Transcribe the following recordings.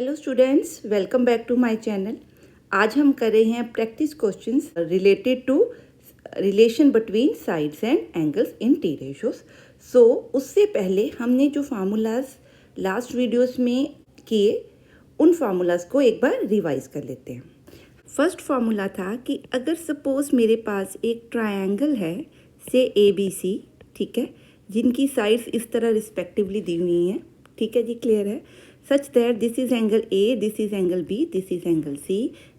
Hello students, welcome back to my channel. आज हम कर रहे हैं practice questions related to relation between sides and angles in T ratios. So उससे पहले हमने जो फार्मूलाज लास्ट वीडियोस में किए उन फार्मूलाज को एक बार रिवाइज कर लेते हैं। फर्स्ट फार्मूला था कि अगर सपोज मेरे पास एक ट्रायंगल है से ABC, ठीक है, जिनकी साइड्स इस तरह रिस्पेक्टिवली दी हुई हैं, ठीक है जी, क्लियर है, such that this is angle A, this is angle B, this is angle C।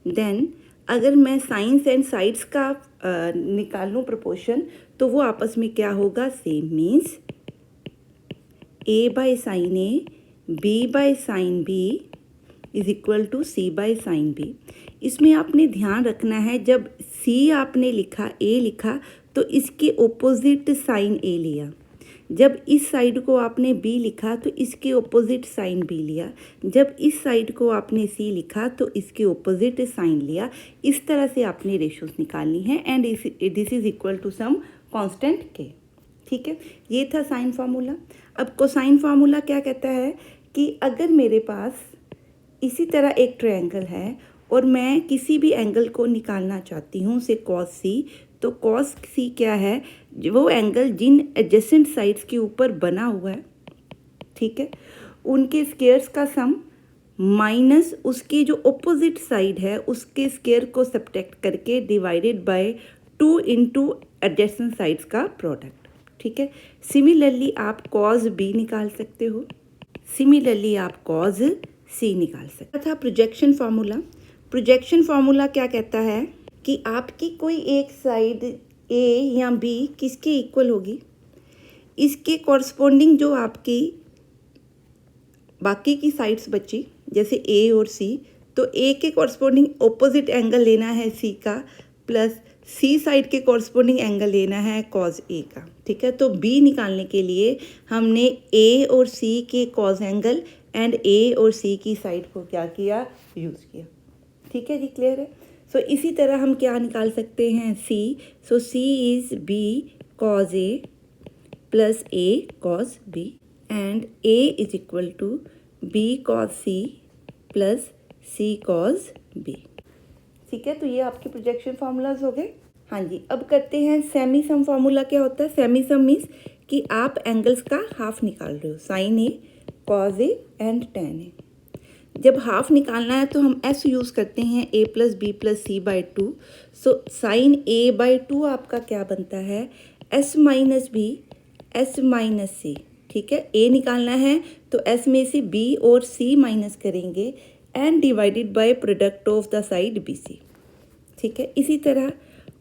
Then अगर मैं साइंस एंड साइड्स का निकाल लूँ प्रपोर्शन, तो वो आपस में क्या होगा, same, means A by sine A, B by sine B is equal to C by sine B। इसमें आपने ध्यान रखना है, जब C आपने लिखा, A लिखा, तो इसके ओपोजिट साइन A लिया। जब इस साइड को आपने B लिखा तो इसके ओपोजिट साइन B लिया। जब इस साइड को आपने C लिखा तो इसके ओपोजिट साइन लिया। इस तरह से आपने रेशियोज निकालनी है and this is equal to some constant K, ठीक है। ये था साइन फार्मूला। अब कोसाइन फार्मूला क्या कहता है कि अगर मेरे पास इसी तरह एक ट्रायंगल है और मैं किसी भी एंगल को निकालना चाहती हूँ, से कॉस C, तो कॉस C क्या है, वो एंगल जिन एडजेसेंट साइड्स के ऊपर बना हुआ है, ठीक है, उनके स्क्वायर्स का सम माइनस उसकी जो ऑपोजिट साइड है उसके स्क्वायर को सब्ट्रैक्ट करके divided by 2 into adjacent sides का प्रोडक्ट, ठीक है। सिमिलरली आप कॉस B निकाल सकते हो, सिमिलरली आप कॉस C निकाल सकते था। प्रोजेक्शन फार्मूला, प्रोजेक्शन फार्मूला क्या कहता है कि आपकी कोई एक साइड A या B किसके इक्वल होगी, इसके कॉरस्पॉन्डिंग जो आपकी बाकी की साइड्स बची, जैसे A और C, तो A के कॉरस्पॉन्डिंग ऑपोजिट एंगल लेना है C का, प्लस C साइड के कॉरस्पॉन्डिंग एंगल लेना है कॉस A का, ठीक है। तो B निकालने के लिए हमने A और C के कॉस एंगल एंड A और C की साइड को क्या किया, यूज़ किया, ठीक है जी, क्लियर है। सो इसी तरह हम क्या निकाल सकते हैं, C। सो C इज B cos A plus A cos B and A is equal to B cos C plus C cos B, ठीक है। तो ये आपके प्रोजेक्शन फार्मूलाज हो गए। हाँ जी, अब करते हैं सेमी सम फार्मूला। क्या होता है सेमी सम, मीन्स कि आप एंगल्स का हाफ निकाल रहे हो, sine A, cos A and tan A। जब हाफ निकालना है तो हम S यूज़ करते हैं, A plus B plus C by 2। So sine A by 2 आपका क्या बनता है, S minus B, S minus C, ठीक है। A निकालना है तो S में से B और C माइनस करेंगे and divided by product of the side BC, ठीक है। इसी तरह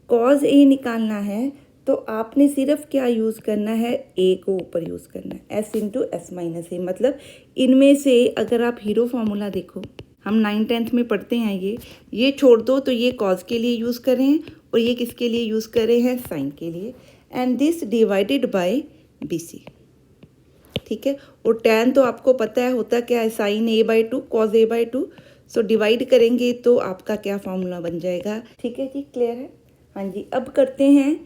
कॉस A निकालना है तो आपने सिर्फ क्या यूज़ करना है, A को ऊपर यूज़ करना है, S into S minus A। मतलब इनमें से अगर आप हीरो फार्मूला देखो, हम 9th-10th में पढ़ते हैं, ये छोड़ दो तो ये कॉस के लिए यूज़ कर रहे हैं और ये किसके लिए यूज़ कर रहे हैं, साइन के लिए, and this divided by BC, ठीक है। और tan तो आपको पता है होता क्या है, sine A by 2 cos A by 2। So divide करेंगे तो आपका क्या फार्मूला बन जाएगा, ठीक है जी, क्लियर है। हाँ जी, अब करते हैं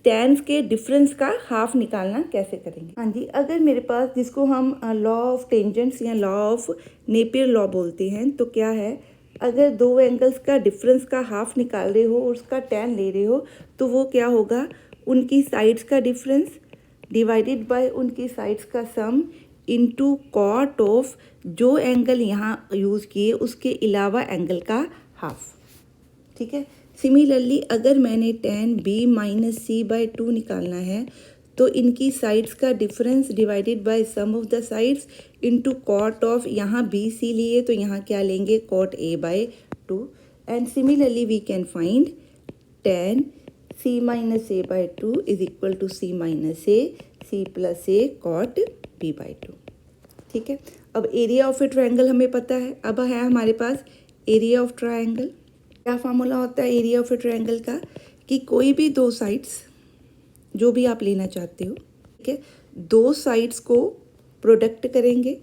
टैन्स के डिफरेंस का हाफ निकालना कैसे करेंगे। हाँ जी, अगर मेरे पास, जिसको हम लॉ ऑफ टेंजेंट्स या लॉ ऑफ नेपियर लॉ बोलते हैं, तो क्या है, अगर दो एंगल्स का डिफरेंस का हाफ निकाल रहे हो और उसका टैन ले रहे हो, तो वो क्या होगा, उनकी साइड्स का डिफरेंस डिवाइडेड बाय उनकी साइड्स का सम इनटू कॉट ऑफ जो एंगल यहाँ यूज़ किए उसके अलावा एंगल का हाफ, ठीक है। सिमिलरली अगर मैंने tan B minus C by 2 निकालना है तो इनकी साइड्स का difference divided by sum of the sides into cot of, यहाँ BC लिए तो यहाँ क्या लेंगे, cot A by 2, and similarly we can find tan C minus A by 2 is equal to C minus A, C plus A cot B by 2, ठीक है। अब area of a triangle हमें पता है। अब है हमारे पास एरिया ऑफ ट्रायंगल। क्या फार्मूला होता है एरिया ऑफ ए ट्रायंगल का, कि कोई भी दो साइड्स जो भी आप लेना चाहते हो, ठीक है, दो साइड्स को प्रोडक्ट करेंगे,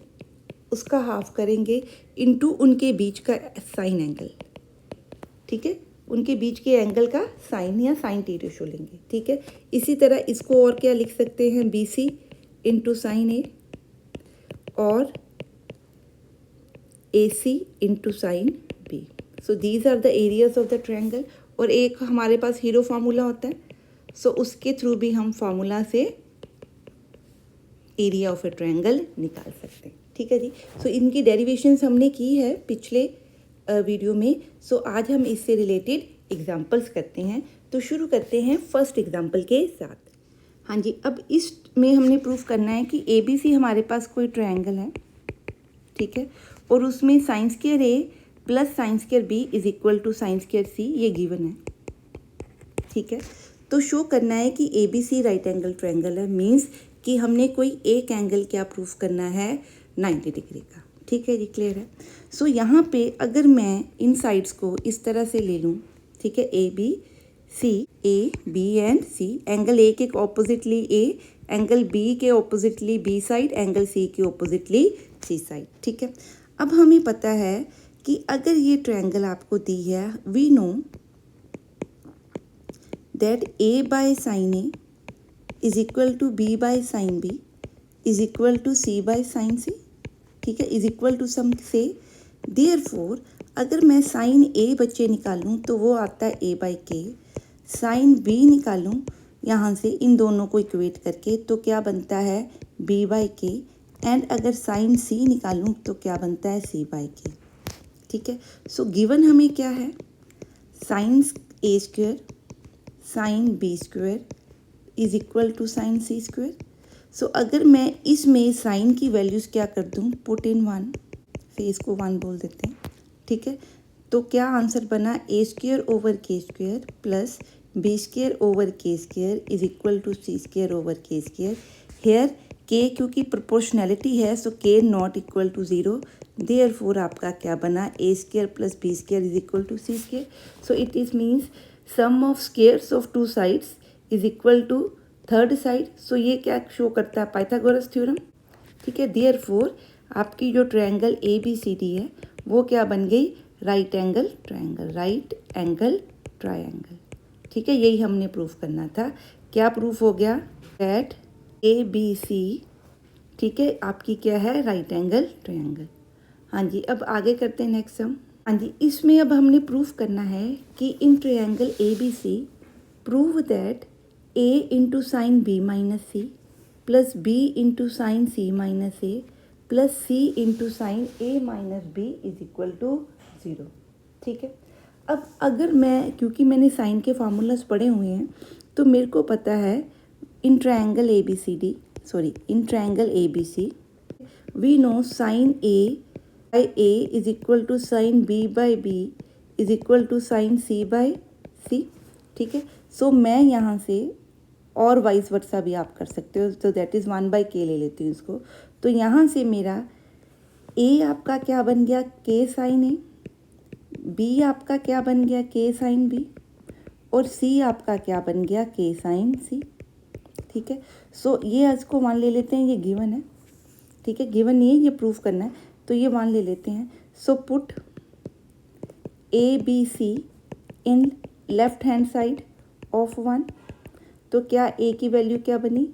उसका हाफ करेंगे इनटू उनके बीच का साइन एंगल, ठीक है, उनके बीच के एंगल का साइन या साइन टी रेशो लेंगे, ठीक है। इसी तरह इसको और क्या लिख सकते हैं, BC इंटू साइन A और AC into sin B. So these are the areas of the triangle. और एक हमारे पास हीरो फार्मूला होता है, सो उसके थ्रू भी हम फार्मूला से एरिया ऑफ ए ट्रायंगल निकाल सकते हैं। ठीक है जी। सो इनकी डेरिवेशंस हमने की है पिछले वीडियो में। सो आज हम इससे रिलेटेड एग्जांपल्स करते हैं। तो शुरू करते हैं फर्स्ट एग्जांपल के साथ। हाँ जी, अब इसमें हमने प्रूफ करना है कि ABC हमारे पास कोई ट्रायंगल है, ठीक है, और उसमें sine square A plus sine square B is equal to sine square C, ये गिवन है। ठीक है, तो शो करना है कि ABC राइट एंगल ट्रायंगल है, मीन्स कि हमने कोई एक एंगल क्या प्रूफ करना है, 90 डिग्री का। ठीक है जी, क्लियर है। सो यहाँ पे अगर मैं इन साइड्स को इस तरह से ले लूँ, ठीक है, ABC, A B and C, angle A के ऑपोजिटली A, एंगल B के oppositely B side, angle C के ऑपोजिटली C साइड। ठीक है, अब हमें पता है कि अगर ये ट्रायंगल आपको दी है, we know that A by sine A is equal to B by sine B is equal to C by sine C। ठीक है, इज इक्वल टू सम से, देयरफॉर अगर मैं साइन A बच्चे निकालूं तो वो आता है A by K, sine B निकालूं यहाँ से इन दोनों को इक्वेट करके तो क्या बनता है, B बाय K, एंड अगर साइन C निकालूं तो क्या बनता है, C बाय K। ठीक है, सो गिवन हमें क्या है, sine A square sine B square is equal to sine C square. So अगर मैं इसमें साइन की वैल्यूज़ क्या कर दूं, पुट इन 1, फिर इसको 1 बोल देते हैं। ठीक है, तो क्या आंसर बना, A square over K square plus B square over K square is equal to C square over K square. Here K क्योंकि प्रोपोर्शनैलिटी है, so K not equal to 0, therefore आपका क्या बना, A square plus B square is equal to C square. So it is means sum of squares of two sides is equal to third side. So ये क्या show करता है, Pythagoras theorem. ठीक है, therefore आपकी जो ट्रायंगल ABCD है वो क्या बन गई, right angle triangle, right angle triangle. ठीक है, यही हमने प्रूफ करना था। क्या प्रूफ हो गया, दैट ABC, ठीक है, आपकी क्या है, राइट एंगल ट्रायंगल। हाँ जी, अब आगे करते हैं नेक्स्ट सम। हाँ जी, इसमें अब हमने प्रूफ करना है कि in triangle ABC prove that A into sine B minus C plus B into sine C minus A plus C into sine A minus B is equal to 0। ठीक है, अब अगर मैं, क्योंकि मैंने साइन के फार्मूलाज पढ़े हुए हैं, तो मेरे को पता है in triangle ABCD, sorry in triangle ABC we know sine A by A is equal to sine B by B is equal to sine C by C। ठीक है, सो मैं यहाँ से और वाइस वर्सा भी आप कर सकते हो, तो दैट इज़ 1 बाई K ले लेती हूँ इसको। तो यहाँ से मेरा A आपका क्या बन गया, K साइन A, B आपका क्या बन गया, K साइन B, और C आपका क्या बन गया, K साइन C। ठीक है, सो ये इसको 1 ले लेते हैं, ये गिवन है। ठीक है, गिवन नहीं है, ये प्रूफ करना है, तो ये 1 ले लेते हैं। So put ABC in left hand side of 1, तो क्या A की वैल्यू क्या बनी,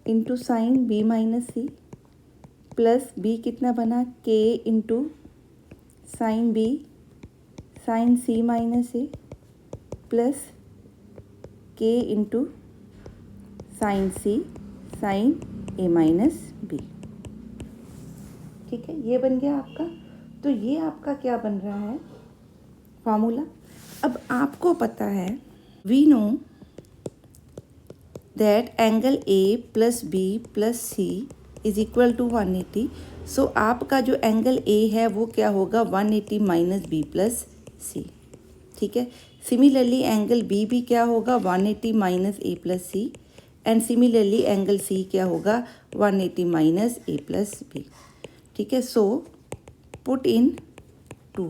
into sine B minus C plus B कितना बना, K into sine B sine C minus A plus K into sine C sine A minus B। ठीक है, ये बन गया आपका। तो ये आपका क्या बन रहा है, फार्मूला। अब आपको पता है, we know that angle A plus B plus C is equal to 180। So आपका जो एंगल A है वो क्या होगा, 180 माइनस B प्लस C। ठीक है, सिमिलरली एंगल B भी क्या होगा, 180 minus A plus C, and similarly angle C क्या होगा, 180 माइनस A प्लस B। ठीक है, सो पुट इन 2,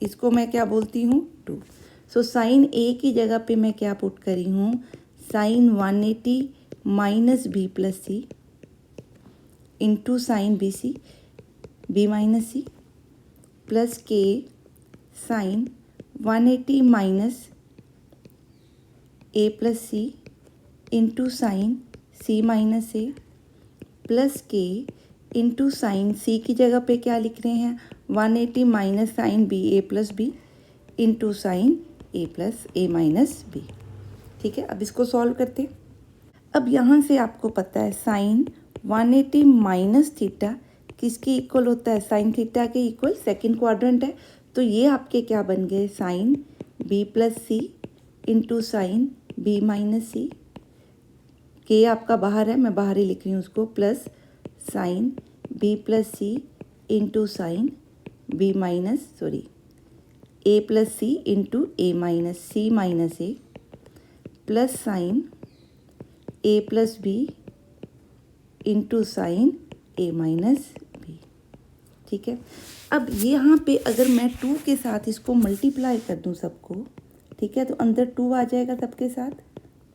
इसको मैं क्या बोलती हूँ, 2। सो साइन A की जगह पे मैं क्या पुट करी हूँ, sine 180 minus B plus C into sine BC B minus C plus K sine 180 minus A plus C into sine C minus A plus K into sine C की जगह पे क्या लिख रहे हैं 180 minus sine B A plus B into sine A plus A minus B. ठीक है, अब इसको सॉल्व करते हैं। अब यहाँ से आपको पता है साइन 180 माइनस थीटा किसके इक्वल होता है, साइन थीटा के इक्वल सेकेंड क्वाड्रेंट है। तो ये आपके क्या बन गए, sign b plus C into sine B minus सी। के आपका बाहर है, मैं बाहर ही लिख रही हूँ उसको, plus sine b plus C into sine B minus A plus C into A minus C minus A plus sign A plus B into sine a minus B. ठीक है, अब यहाँ पे अगर मैं 2 के साथ इसको मल्टीप्लाई कर दूँ सबको, ठीक है, तो अंदर 2 आ जाएगा सबके साथ।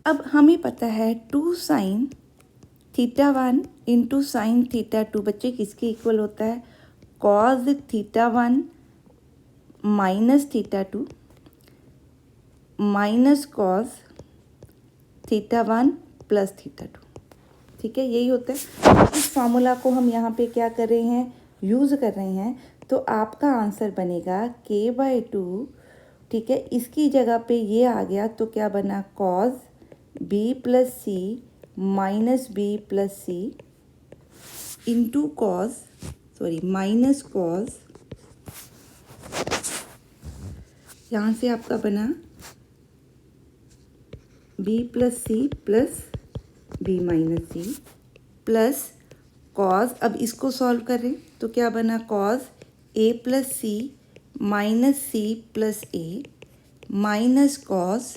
अब हमें पता है 2 sine theta 1 into sine theta 2 बच्चे किसके इक्वल होता है, cos theta 1 minus theta 2 minus cos theta 1 plus theta 2। ठीक है, यही होता है। इस फार्मूला को हम यहाँ पे क्या कर रहे हैं, यूज़ कर रहे हैं। तो आपका आंसर बनेगा k/2। ठीक है, इसकी जगह पे ये आ गया तो क्या बना, cos B plus C minus B plus C into minus cos, यहाँ से आपका बना B plus C plus B minus C plus cos, अब इसको सॉल्व करें तो क्या बना, cos A plus C minus C plus A minus cos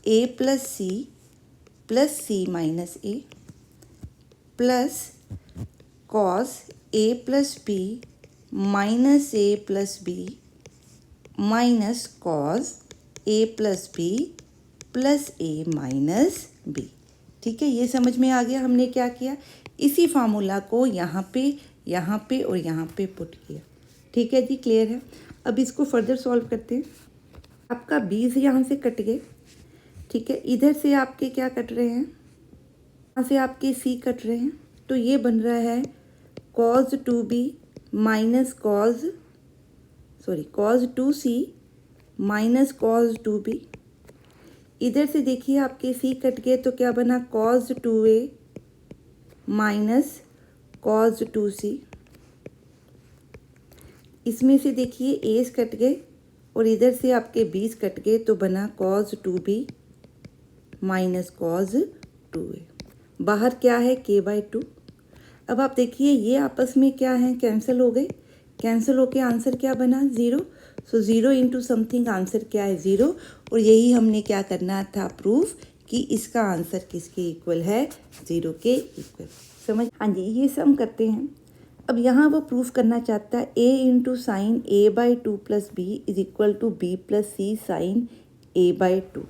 A plus C minus A plus cos A plus B minus A plus B minus cos A plus B plus A minus B. ठीक है, ये समझ में आ गया। हमने क्या किया, इसी फार्मूला को यहाँ पे और यहाँ पे पुट किया। ठीक है जी, क्लियर है। अब इसको फर्दर सॉल्व करते हैं। आपका 20 यहाँ से कट गए। ठीक है, इधर से आपके क्या कट रहे हैं, यहाँ से आपके सी कट रहे हैं। तो ये बन रहा है cause 2b minus cos 2c minus cos 2b। इधर से देखिए आपके सी कट गए तो क्या बना, cause 2a minus cos 2c। इसमें से देखिए एस कट गए और इधर से आपके 20 कट गए तो बना cause 2b minus cos 2a। बाहर क्या है, k/2। अब आप देखिए ये आपस में क्या है, कैंसिल हो गए। कैंसिल होके आंसर क्या बना, 0। सो 0 इंटू समथिंग आंसर क्या है, 0। और यही हमने क्या करना था, प्रूफ कि इसका आंसर किसके इक्वल है, 0 के इक्वल। समझ, हाँ जी, ये सम करते हैं। अब यहाँ वो प्रूफ करना चाहता है a into sine a/2 plus B is equal to B plus C sine a/2।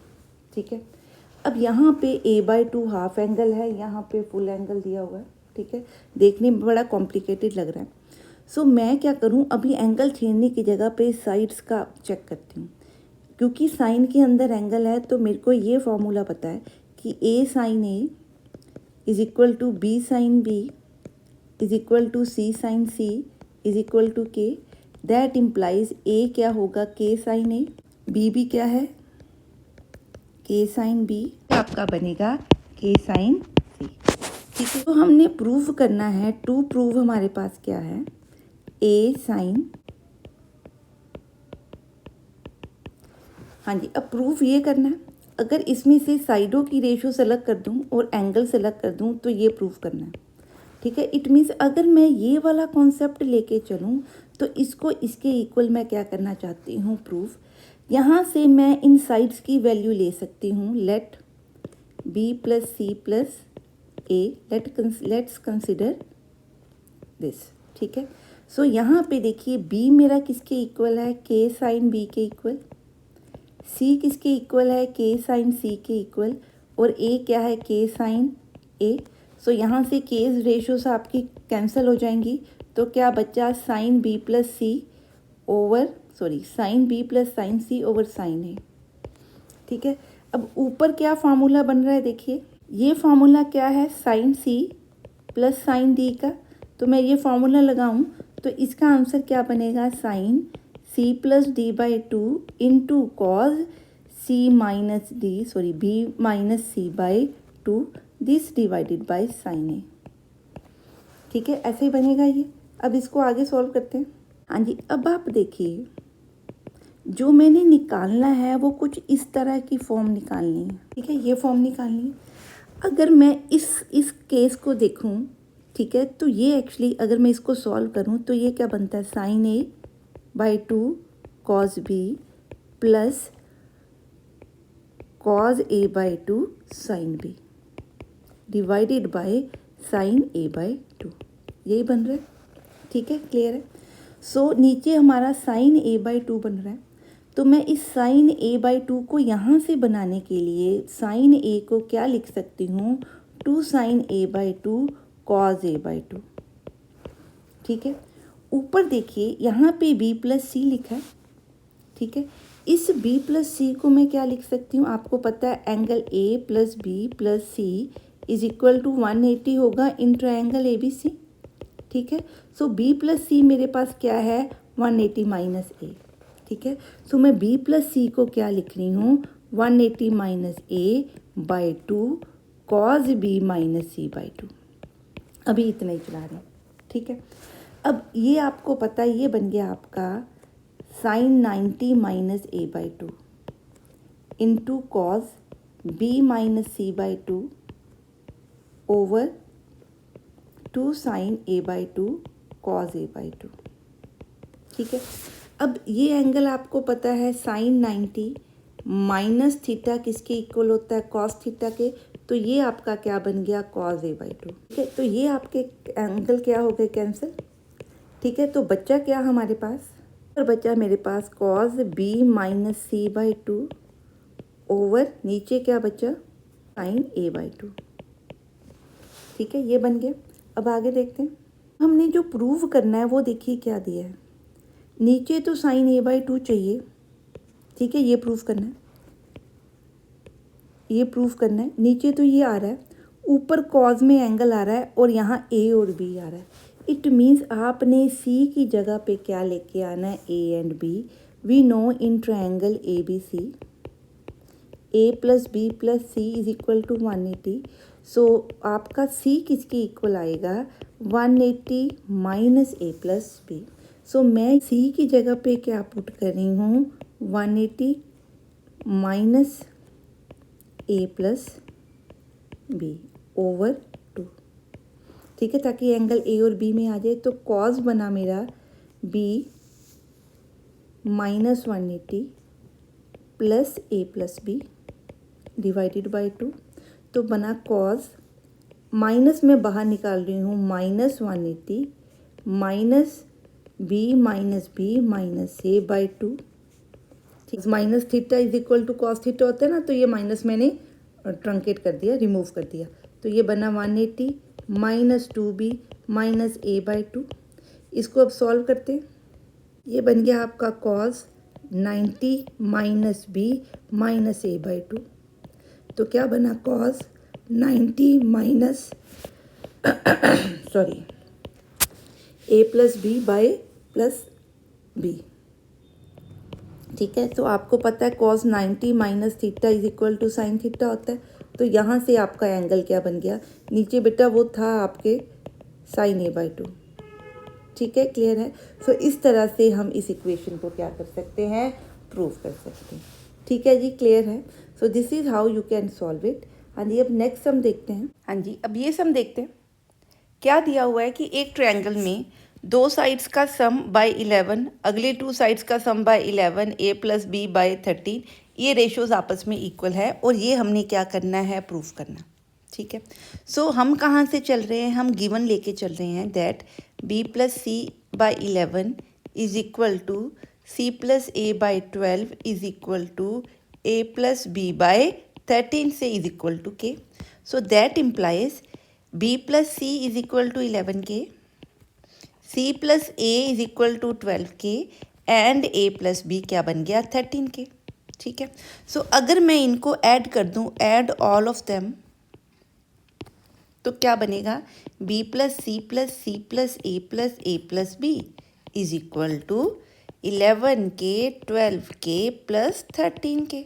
ठीक है, अब यहाँ पे a/2 हाफ एंगल है, यहाँ पे फुल एंगल दिया हुआ है। ठीक है, देखने में बड़ा कॉम्प्लिकेटेड लग रहा है। सो मैं क्या करूँ, अभी एंगल छेड़ने की जगह पे साइड्स का चेक करती हूँ। क्योंकि साइन के अंदर एंगल है तो मेरे को ये फॉर्मूला पता है कि a sine a is equal to b sine b is equal to c sine c is equal to k। That implies a क्या होगा, k साइन a, b भी क्या है, k साइन b, आपका बनेगा k साइन c। ठीक है, तो हमने प्रूव करना है, टू प्रूव हमारे पास क्या है, a साइन, हाँ जी, अब प्रूफ ये करना है। अगर इसमें से साइडों की रेशियो सेलेक्ट कर दूं और एंगल सेलेक्ट कर दूं तो ये प्रूफ करना है। ठीक है, इट मीन्स अगर मैं ये वाला कॉन्सेप्ट लेके चलूं तो इसको इसके इक्वल मैं क्या करना चाहती हूँ, प्रूफ। यहाँ से मैं इन साइड्स की वैल्यू ले सकती हूँ, let b plus C plus A, let's consider this. ठीक है, सो यहाँ पे देखिए b मेरा किसके इक्वल है, k साइन b के इक्वल, c किसके इक्वल है, k साइन c के इक्वल, और a क्या है, k साइन a। सो यहाँ से केज रेशियोस आपकी कैंसिल हो जाएंगी तो क्या बचा, sine b plus C over sine b plus sine c over sine a। ठीक है, अब ऊपर क्या फार्मूला बन रहा है, देखिए ये फार्मूला क्या है, sine c plus sine d का। तो मैं ये फॉर्मूला लगाऊं तो इसका आंसर क्या बनेगा, sine C plus D by two into cos C minus D B minus C by two this divided by sine A. ठीक है, ऐसे ही बनेगा ये। अब इसको आगे सॉल्व करते हैं। हाँ जी, अब आप देखिए जो मैंने निकालना है वो कुछ इस तरह की फॉर्म निकालनी है। ठीक है, ये फॉर्म निकालनी है। अगर मैं इस केस को देखूं, ठीक है, तो ये एक्चुअली अगर मैं इसको सॉल्व करूं तो ये क्या बनता है, sine A by two cos B plus cos A by two sine B divided by sine A by two, यही बन रहा है। ठीक है, क्लियर है। सो नीचे हमारा साइन ए बाई टू बन रहा है, तो मैं इस साइन ए बाई टू को यहाँ से बनाने के लिए साइन ए को क्या लिख सकती हूँ, two sine A by two cos A by two. ठीक है, ऊपर देखिए यहाँ पे बी प्लस सी लिखा है। ठीक है, इस बी प्लस सी को मैं क्या लिख सकती हूँ, आपको पता है angle A plus B plus C is equal to 180 होगा इन ट्रायंगल ए बी सी। ठीक है, सो बी प्लस सी मेरे पास क्या है, 180 माइनस ए। ठीक है, सो मैं बी प्लस सी को क्या लिख रही हूँ, 180 minus A by two cos B minus C by two. अभी इतना ही चला रहे हैं। ठीक है, अब ये आपको पता है ये बन गया आपका sine 90 minus A by two into cos B minus C by two over two sine A by two cos A by two. ठीक है, अब ये एंगल आपको पता है साइन 90 माइनस थीटा किसके इक्वल होता है, कॉस थीटा के, तो ये आपका क्या बन गया, कॉज ए बाई टू। ठीक है, तो ये आपके एंगल क्या हो गए, कैंसिल। ठीक है, तो बच्चा क्या हमारे पास, और बच्चा मेरे पास cos B minus C by two over नीचे क्या बचा, साइन ए बाई टू। ठीक है, ये बन गया। अब आगे देखते हैं, हमने जो प्रूव करना है वो देखिए क्या दिया है, नीचे तो साइन ए बाई टू चाहिए। ठीक है, ये प्रूव करना है, ये प्रूव करना है। नीचे तो ये आ रहा है, ऊपर कॉज में एंगल आ रहा है और यहाँ ए और बी आ रहा है। इट मीन्स आपने सी की जगह पे क्या लेके आना है, A and B. We know in triangle A B C A plus B plus C is equal to 180। So आपका सी किसके इक्वल आएगा, 180 माइनस ए प्लस बी। सो मैं सी की जगह पे क्या पुट कर रही हूँ, 180 माइनस ए प्लस बी ओवर टू। ठीक है, ताकि एंगल ए और बी में आ जाए। तो कॉज बना मेरा B minus 180 plus A plus B divided by two, तो बना कॉज, माइनस में बाहर निकाल रही हूँ, minus 180 minus B minus A by two. Minus theta is equal to cos theta होता है ना, तो ये माइनस मैंने ट्रंकेट कर दिया, रिमूव कर दिया, तो ये बना 180 minus 2b minus A by two. इसको अब सॉल्व करते हैं, ये बन गया आपका cos 90 minus B minus A by two. तो क्या बना, cos 90 minus sorry A plus B by plus B. ठीक है, तो आपको पता है cos 90 minus theta is equal to sine theta होता है। तो यहाँ से आपका एंगल क्या बन गया, नीचे बेटा वो था आपके साइन ए बाई टू। ठीक है, क्लियर है। सो इस तरह से हम इस इक्वेशन को क्या कर सकते हैं, प्रूव कर सकते हैं। ठीक है जी, क्लियर है। So this is how you can solve it. हाँ जी, अब नेक्स्ट सम देखते हैं। हाँ जी, अब ये सम देखते हैं। क्या दिया हुआ है कि एक ट्रायंगल में दो साइड्स का सम बाय 11, अगले टू साइड्स का सम bye 11, A plus B by 13, ये रेशोज आपस में इक्वल है और ये हमने क्या करना है, प्रूफ करना। ठीक है, सो हम कहाँ से चल रहे हैं, हम गिवन लेके चल रहे हैं that B plus C by 11 is equal to C plus A by 12 is equal to A plus B by 13 से is equal to K. So that implies B plus C is equal to 11k, C plus A is equal to 12k and A plus B क्या बन गया, 13k। ठीक है, सो अगर मैं इनको add कर दूं, ऐड ऑल ऑफ देम, तो क्या बनेगा, b plus C plus C plus A plus B is equal to 11k 12k plus 13k।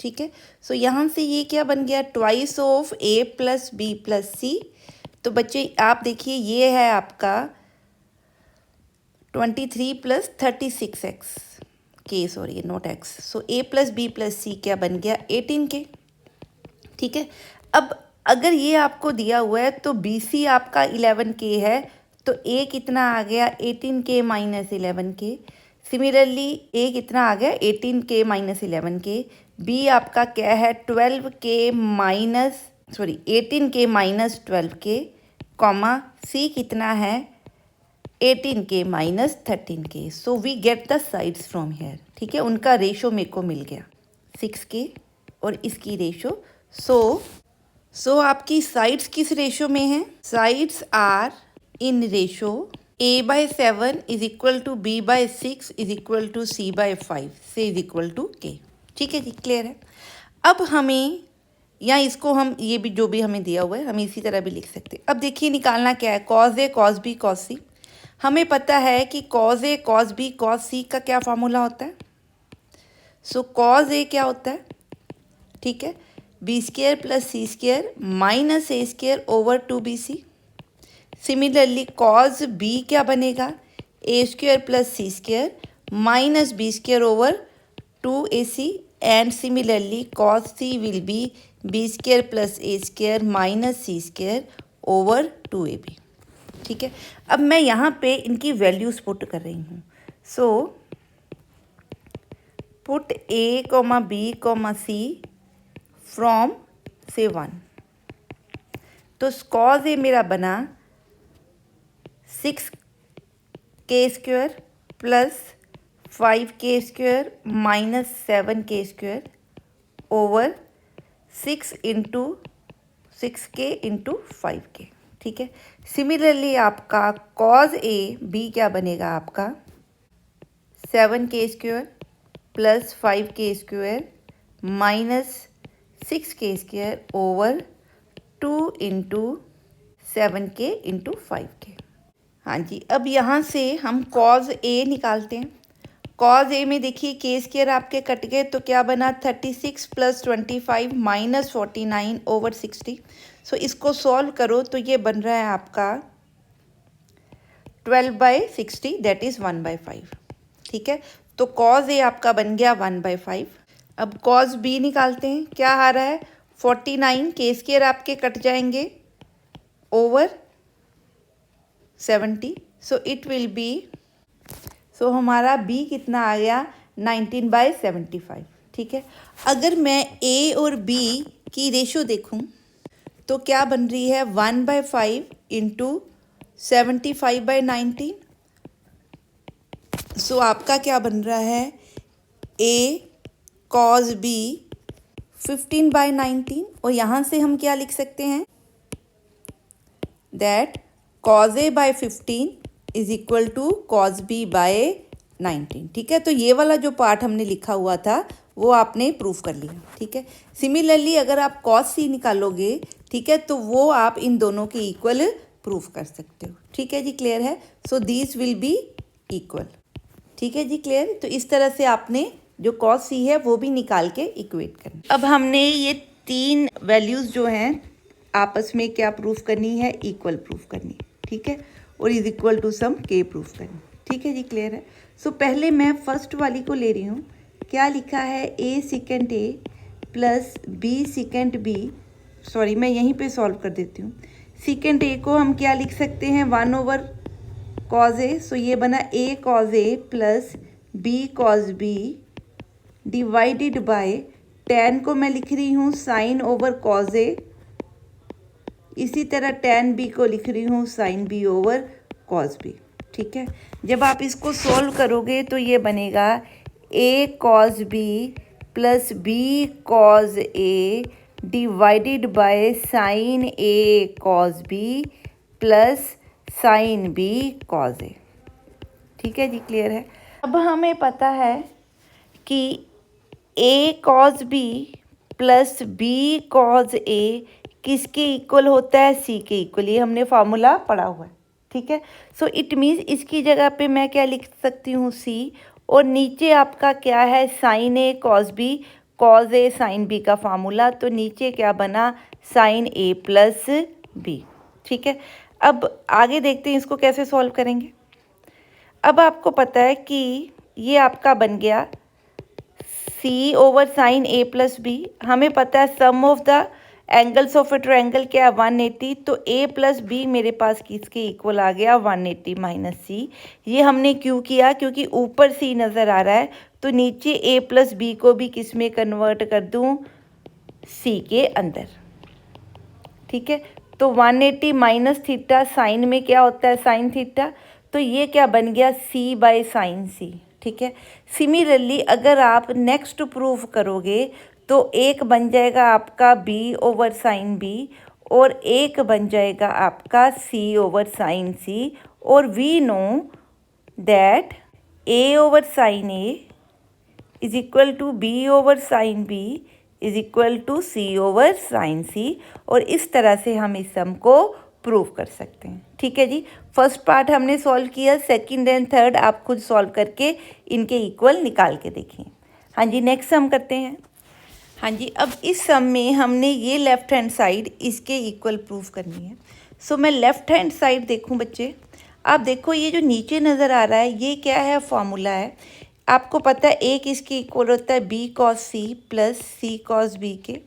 ठीक है, सो यहाँ से ये क्या बन गया, twice of a plus B plus C. तो बच्चे आप देखिए ये है आपका 23 प्लस 36x के, sorry not x, so a plus B plus C क्या बन गया 18k। ठीक है, अब अगर ये आपको दिया हुआ है तो बी सी आपका 11k है, तो a कितना आ गया 18k minus 11k। Similarly a कितना आ गया 18k माइनस 11k। b आपका क्या है 12k minus 18k minus 12k, comma c कितना है 18k minus 13k। So we get the sides from here. ठीक है, उनका रेशो मेरे को मिल गया 6k और इसकी रेशो। सो आपकी साइड्स किस रेशो में है, sides are in ratio a/7 is equal to b/6 is equal to c/5 से इज इक्वल टू k। ठीक है जी, क्लियर है। अब हमें या इसको हम ये भी जो भी हमें दिया हुआ है हम इसी तरह भी लिख सकते हैं। अब देखिए निकालना क्या है, cause A cause be cause सी। हमें पता है कि cause A cause be cause सी का क्या फार्मूला होता है। सो कॉज ए क्या होता है, ठीक है, B square plus C square minus A square over 2bc। Similarly cos B क्या बनेगा, A square plus C square minus B square over 2ac। And similarly cos C will be B square plus A square minus C square over 2ab। ठीक है, अब मैं यहाँ पे इनकी values put कर रही हूँ। So put a, b, c from से 1। तो कॉज ए मेरा बना 6k square plus 5k square minus 7k square over 6 into 6k into 5k। ठीक है, सिमिलरली आपका कॉज ए बी क्या बनेगा आपका 7k square plus 5k square minus 6k square over 2 into 7k into 5k। हाँ जी, अब यहाँ से हम कॉज ए निकालते हैं। कॉज ए में देखिए k स्क्वेयर आपके कट गए तो क्या बना 36 प्लस 25 माइनस 49 ओवर 60। सो इसको सॉल्व करो तो ये बन रहा है आपका 12/60 दैट इज़ 1/5। ठीक है, तो कॉज ए आपका बन गया 1/5। अब कॉज बी निकालते हैं, क्या आ रहा है 49 k स्क्वेयर आपके कट जाएंगे over 70। So it will be, so हमारा b कितना आ गया 19/75। ठीक है, अगर मैं a और b की रेशो देखूं तो क्या बन रही है 1/5 इंटू 75/19। सो आपका क्या बन रहा है a cos b 15/19। और यहाँ से हम क्या लिख सकते हैं that cos a by 15 is equal to cos b by 19। ठीक है, तो ये वाला जो पार्ट हमने लिखा हुआ था वो आपने प्रूफ कर लिया। ठीक है, सिमिलरली अगर आप cos c निकालोगे, ठीक है, तो वो आप इन दोनों के इक्वल प्रूफ कर सकते हो। ठीक है जी, क्लियर है। So these will be equal. ठीक है जी, क्लियर। तो इस तरह से आपने जो cos c है वो भी निकाल के इक्वेट करना। अब हमने ये तीन वैल्यूज़ जो हैं आपस में क्या प्रूफ करनी है, इक्वल प्रूफ करनी। ठीक है, और is equal to some k proof करनी। ठीक है जी, क्लियर है। सो पहले मैं फर्स्ट वाली को ले रही हूँ। क्या लिखा है a second a plus b second b, sorry मैं यहीं पे सॉल्व कर देती हूँ। सेकेंड a को हम क्या लिख सकते हैं 1 ओवर cos a। सो ये बना a cos a plus b cos b divided by tan को मैं लिख रही हूँ साइन ओवर cos a, इसी तरह tan b को लिख रही हूँ sine b over cos b। ठीक है, जब आप इसको सॉल्व करोगे तो ये बनेगा a cos b plus b cos a divided by sine a cos b plus sign b cos a। ठीक है जी, क्लियर है। अब हमें पता है कि a cos b plus b cos a किसके इक्वल होता है, सी के इक्वल। ये हमने फार्मूला पढ़ा हुआ है, ठीक है। सो इट मीन्स इसकी जगह पे मैं क्या लिख सकती हूँ, सी, और नीचे आपका क्या है, साइन ए कॉस बी, कॉस ए साइन बी का फार्मूला। तो नीचे क्या बना, साइन ए प्लस बी, ठीक है। अब आगे देखते हैं इसको कैसे सॉल्व करेंगे। अब आपको पता है कि ये आपका बन गया सी ओवर साइन ए प्लस बी। हमें पता है sum of the angles of a triangle क्या है, 180। तो ए प्लस बी मेरे पास किसके इक्वल आ गया, 180 माइनस सी। ये हमने क्यों किया, क्योंकि ऊपर सी नज़र आ रहा है, तो नीचे ए प्लस बी को भी किस में कन्वर्ट कर दूं, सी के अंदर, ठीक है। तो 180 माइनस थीटा साइन में क्या होता है, साइन थीटा। तो ये क्या बन गया, सी बाय साइन सी, ठीक है। सिमिलरली अगर आप नेक्स्ट प्रूफ करोगे तो एक बन जाएगा आपका बी ओवर साइन बी, और एक बन जाएगा आपका सी ओवर साइन सी। और we know that A over sine A is equal to B over sine B is equal to C over sine C. और इस तरह से हम इस सम को प्रूव कर सकते हैं, ठीक है जी। फर्स्ट पार्ट हमने सॉल्व किया, सेकंड एंड थर्ड आप खुद सॉल्व करके इनके इक्वल निकाल के देखें। हाँ जी, नेक्स्ट सम करते हैं। हाँ जी, अब इस सम में हमने ये लेफ्ट हैंड साइड इसके इक्वल प्रूव करनी है। सो मैं लेफ्ट हैंड साइड देखूं बच्चे, आप देखो ये जो नीचे नज़र आ रहा है ये क्या है, फॉर्मूला है। आपको पता है ए किसके इक्वल होता है, B cos C plus C cos B के।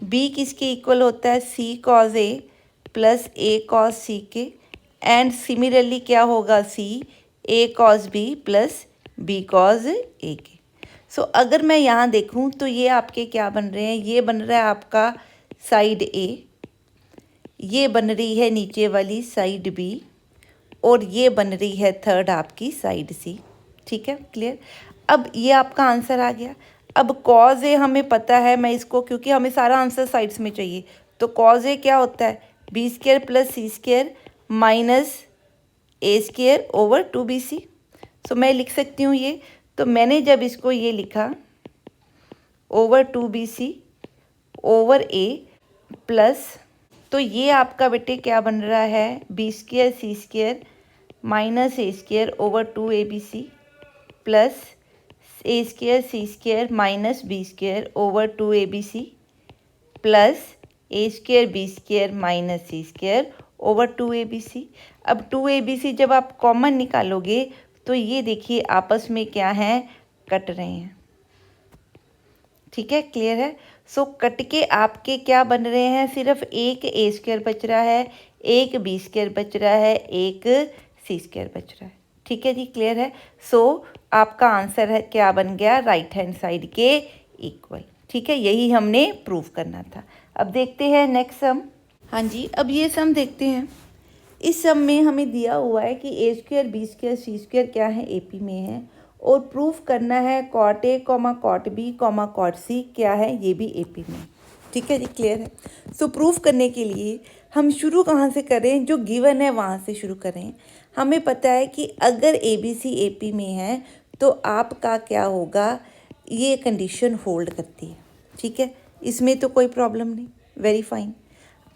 बी किसके इक्वल होता है, C cos A plus A cos C के। एंड सिमिलरली क्या होगा, C A cos B plus B cos A के। सो अगर मैं यहाँ देखूँ तो ये आपके क्या बन रहे हैं, ये बन रहा है आपका साइड ए, ये बन रही है नीचे वाली साइड बी, और ये बन रही है थर्ड आपकी साइड सी, ठीक है, क्लियर। अब ये आपका आंसर आ गया। अब कॉज ए हमें पता है, मैं इसको क्योंकि हमें सारा आंसर साइड्स में चाहिए, तो कॉज ए क्या होता है, b square plus C square minus a square over 2bc। सो मैं लिख सकती हूँ ये। तो मैंने जब इसको ये लिखा ओवर 2bc ओवर ए प्लस, तो ये आपका बेटे क्या बन रहा है, b square C square minus a square over 2abc plus a square C square minus b square over 2abc plus a square B square minus c square over 2abc। अब 2abc जब आप कॉमन निकालोगे तो ये देखिए आपस में क्या है, कट रहे हैं, ठीक है, क्लियर है। सो कट के आपके क्या बन रहे हैं, सिर्फ एक ए स्क्वायर बच रहा है, एक बी स्क्वायर बच रहा है, एक सी स्क्वायर बच रहा है, ठीक है जी, क्लियर है। सो आपका आंसर है क्या बन गया, राइट हैंड साइड के इक्वल, ठीक है। यही हमने प्रूव करना था। अब देखते हैं नेक्स्ट सम। हाँ जी, अब ये सम देखते हैं। इस सम में हमें दिया हुआ है कि A square B square C square क्या है, एपी में है, और प्रूफ करना है cot A cot B cot C क्या है, ये भी एपी में, ठीक है जी, क्लियर है। सो प्रूफ करने के लिए हम शुरू कहाँ से करें, जो गिवन है वहाँ से शुरू करें। हमें पता है कि अगर ए बी सी एपी में है तो आपका क्या होगा, ये कंडीशन होल्ड करती है, ठीक है, इसमें तो कोई प्रॉब्लम नहीं, वेरी फाइन।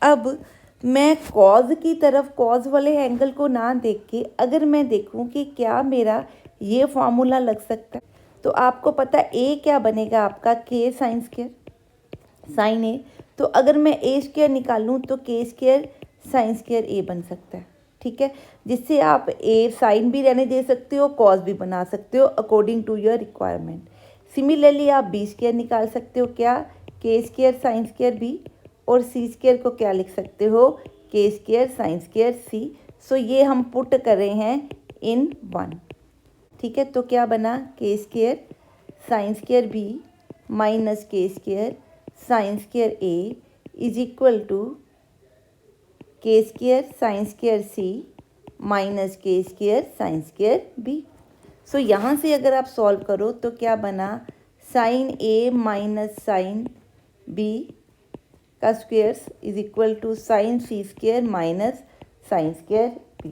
अब मैं कॉज की तरफ, कॉज वाले एंगल को ना देख के अगर मैं देखूं कि क्या मेरा ये फार्मूला लग सकता है, तो आपको पता है ए क्या बनेगा आपका, के साइन स्क्वायर साइन ए। तो अगर मैं ए स्क्वायर निकालूं तो के स्क्वायर साइन स्क्वायर ए बन सकता है, ठीक है, जिससे आप ए साइन भी रहने दे सकते हो, कॉज भी बना सकते हो according to your requirement. Similarly आप बी स्क्वायर निकाल सकते हो, क्या, के स्क्वायर साइन स्क्वायर बी, और सी स्क्वायर को क्या लिख सकते हो, के स्क्वायर साइन स्क्वायर सी। सो ये हम पुट कर रहे हैं इन वन, ठीक है। तो क्या बना, k square sine square b minus k square sine square a is equal to k square sine square c minus k square sine square b. So यहाँ से अगर आप सॉल्व करो तो क्या बना, sine a minus sine b का square is equal to sine c square minus sine square b,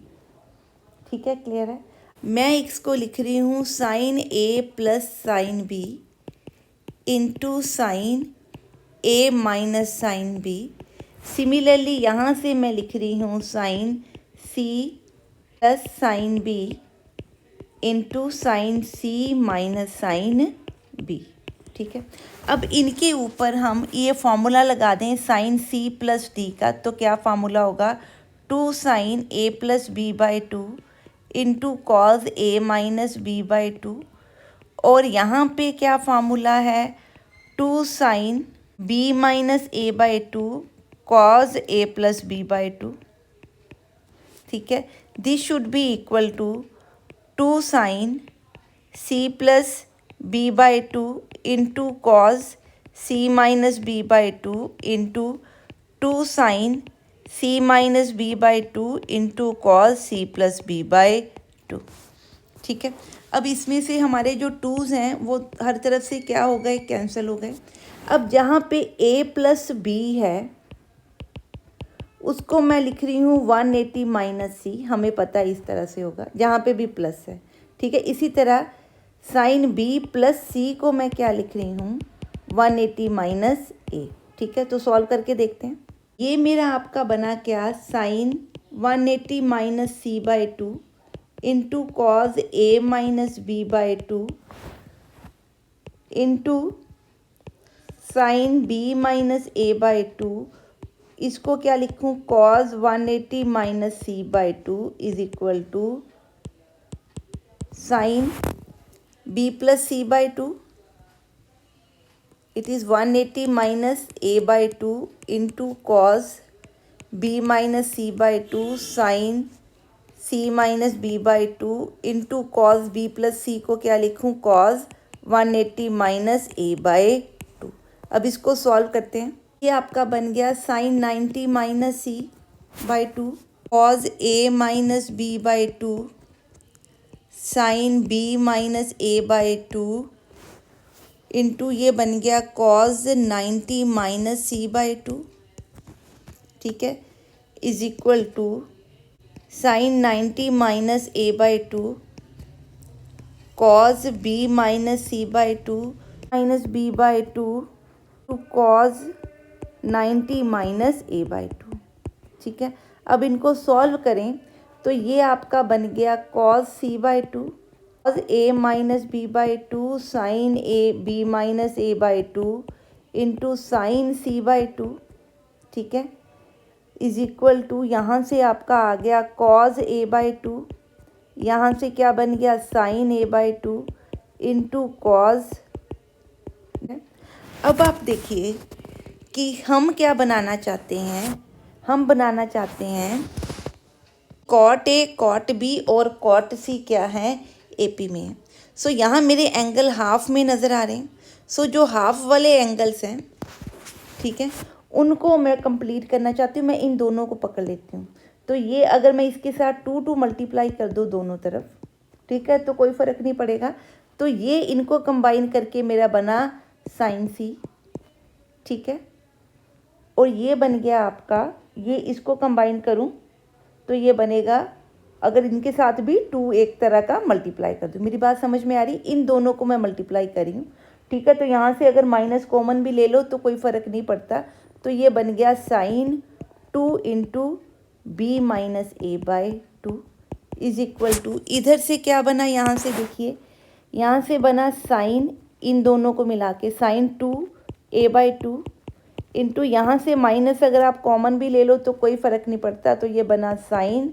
ठीक है, क्लियर है। मैं इसको लिख रही हूँ sine A plus sine b into sine a minus sine b. Similarly यहाँ से मैं लिख रही हूँ साइन सी plus sine b into sine सी माइनस साइन बी। ठीक है, अब इनके ऊपर हम ये फॉर्मूला लगा दें साइन सी प्लस डी का, तो क्या फार्मूला होगा, 2 sine A plus B by 2 into cos A minus B by 2। और यहाँ पे क्या फार्मूला है, 2 sine B minus A by 2 cos A plus B by 2। ठीक है, this should be equal to 2 sine C plus B by 2 into cos C minus B by 2 into 2 sine C minus B by 2 into cos C plus B by 2। ठीक है, अब इसमें से हमारे जो twos हैं वो हर तरफ से क्या हो गए, कैंसिल हो गए। अब जहाँ पे a प्लस बी है उसको मैं लिख रही हूँ 180 माइनस सी, हमें पता है इस तरह से होगा, जहाँ पे भी प्लस है। ठीक है, इसी तरह साइन बी प्लस सी को मैं क्या लिख रही हूँ, 180 माइनस ए। ठीक है, तो सॉल्व करके देखते हैं। ये मेरा आपका बना क्या, sine 180 minus C by 2 into cos A minus B by 2 into sine B minus A by 2, इसको क्या लिखूँ, cos 180 minus C by 2 is equal to sine b plus C by 2, it is 180 minus A by 2 into cos B minus C by 2 sine C minus B by 2 into cos B plus c को क्या लिखूँ, cos 180 minus A by 2। अब इसको solve करते हैं। ये आपका बन गया sine 90 minus C by 2 cos A minus B by 2 sine B minus A by 2 into ये बन गया कॉज 90 माइनस सी बाई 2। ठीक है, is equal to sine 90 minus A by 2 cos B minus C by 2 minus B by 2 two cos 90 minus A by 2। ठीक है, अब इनको solve करें तो ये आपका बन गया cos C by 2 cos A minus B by 2 sine A B minus A by 2 into sine C by 2। ठीक है, इज इक्वल टू यहाँ से आपका आ गया कॉज ए बाई 2, यहाँ से क्या बन गया sine A by 2 into cos. अब आप देखिए कि हम क्या बनाना चाहते हैं, हम बनाना चाहते हैं कॉट ए कॉट बी और कॉट सी क्या है, एपी में है। सो यहाँ मेरे एंगल हाफ में नज़र आ रहे हैं। सो जो हाफ वाले एंगल्स हैं, ठीक है, उनको मैं कंप्लीट करना चाहती हूँ। मैं इन दोनों को पकड़ लेती हूँ। तो ये अगर मैं इसके साथ 2 मल्टीप्लाई कर दूँ दोनों तरफ, ठीक है, तो कोई फ़र्क नहीं पड़ेगा। तो ये इनको कंबाइन करके मेरा बना साइन सी। ठीक है, और ये बन गया आपका, ये इसको कंबाइन करूँ तो ये बनेगा, अगर इनके साथ भी 2 एक तरह का मल्टीप्लाई कर दूँ। मेरी बात समझ में आ रही, इन दोनों को मैं मल्टीप्लाई करी हूँ। ठीक है, तो यहाँ से अगर माइनस कॉमन भी ले लो तो कोई फ़र्क नहीं पड़ता। तो ये बन गया sine 2 into B minus A by 2 is equal to, इधर से क्या बना, यहाँ से देखिए, यहाँ से बना साइन, इन दोनों को मिला के साइन 2 ए बाई 2 इंटू यहाँ से माइनस अगर आप कॉमन भी ले लो तो कोई फ़र्क नहीं पड़ता। तो ये बना sine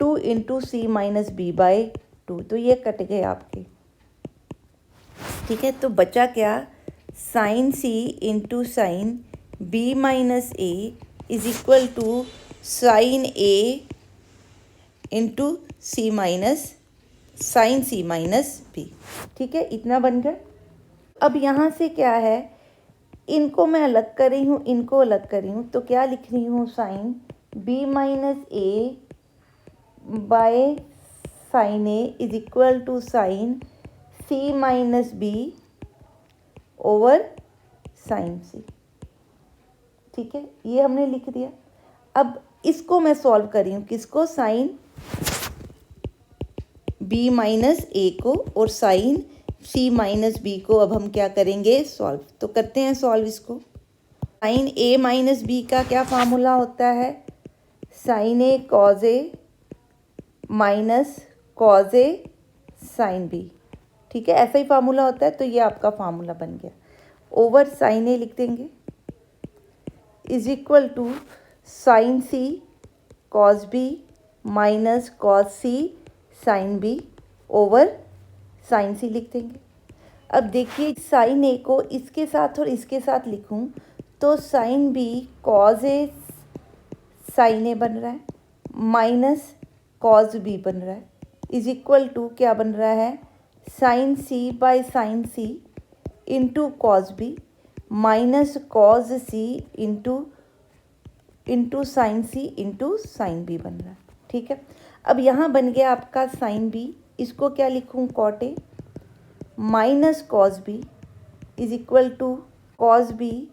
2 into C minus B by 2। तो ये कट गए आपके। ठीक है, तो बचा क्या, sine C into sine B minus A is equal to sine A into C minus sine C minus B. ठीक है, इतना बन गया। अब यहाँ से क्या है, इनको मैं अलग कर रही हूँ, इनको अलग कर रही हूँ, तो क्या लिख रही हूँ, sine B minus a by sine A is equal to sine C minus b over sine c. ठीक है, ये हमने लिख दिया। अब इसको मैं सॉल्व कर रही हूँ, किसको, साइन बी माइनस ए को और साइन सी माइनस बी को। अब हम क्या करेंगे, सॉल्व। तो करते हैं सॉल्व इसको। साइन ए माइनस बी का क्या फार्मूला होता है? साइन ए कॉज ए माइनस कॉज ए साइन बी, ठीक है, ऐसा ही फार्मूला होता है। तो ये आपका फार्मूला बन गया, ओवर साइन ए लिख देंगे is equal to sine c cos b minus cos c sine b over sine c लिख देंगे। अब देखिए साइन ए को इसके साथ और इसके साथ लिखूं तो sine be cause A sign ए बन रहा है माइनस कॉज बी बन रहा है इज इक्वल टू क्या बन रहा है? Sine C by sine C into cos B minus cos C into sine C into sine B बन रहा है, ठीक है। अब यहाँ बन गया आपका साइन बी, इसको क्या लिखूँ? Cot A minus cos B is equal to cos B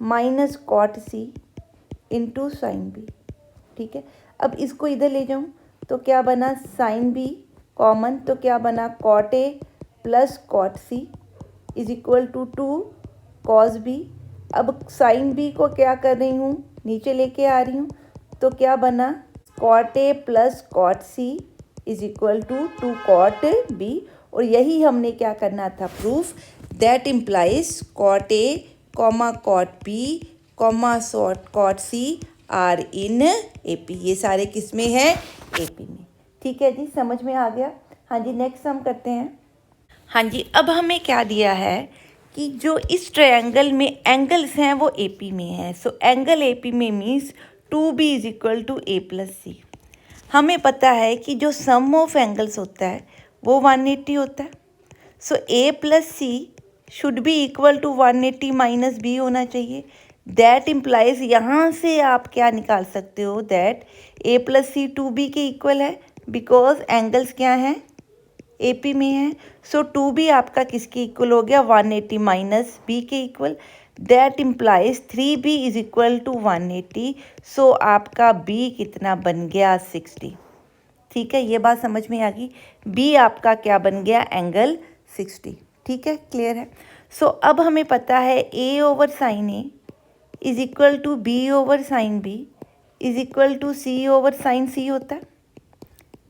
minus cot C into sine B, ठीक है। अब इसको इधर ले जाऊँ तो क्या बना? साइन बी कॉमन, तो क्या बना? Cot A plus cot C is equal to cos B. अब साइन बी को क्या कर रही हूँ? नीचे लेके आ रही हूँ, तो क्या बना? Cot A plus cot C is equal to cot B. और यही हमने क्या करना था? Proof that implies cot A comma cot B comma cot C are in AP. ये सारे किस में है? एपी में, ठीक है जी, समझ में आ गया। हाँ जी, नेक्स्ट हम करते हैं। हाँ जी, अब हमें क्या दिया है कि जो इस ट्रायंगल में एंगल्स हैं वो एपी में है। सो एंगल एपी में means 2b is equal to A plus c. हमें पता है कि जो सम ऑफ एंगल्स होता है वो 180 होता है। So a plus c should be equal to 180 minus b होना चाहिए। दैट इम्प्लाइज यहाँ से आप क्या निकाल सकते हो? That A plus C 2b के इक्वल है, बिकॉज एंगल्स क्या हैं? एपी में है। सो 2b आपका किसके इक्वल हो गया? 180 माइनस बी के equal. That implies 3b is equal to 180। So आपका b कितना बन गया? 60, ठीक है। ये बात समझ में आ गई। b आपका क्या बन गया? एंगल 60, ठीक है, क्लियर है। सो अब हमें पता है a over sine A is equal to B over sine B is equal to C over sine c होता है।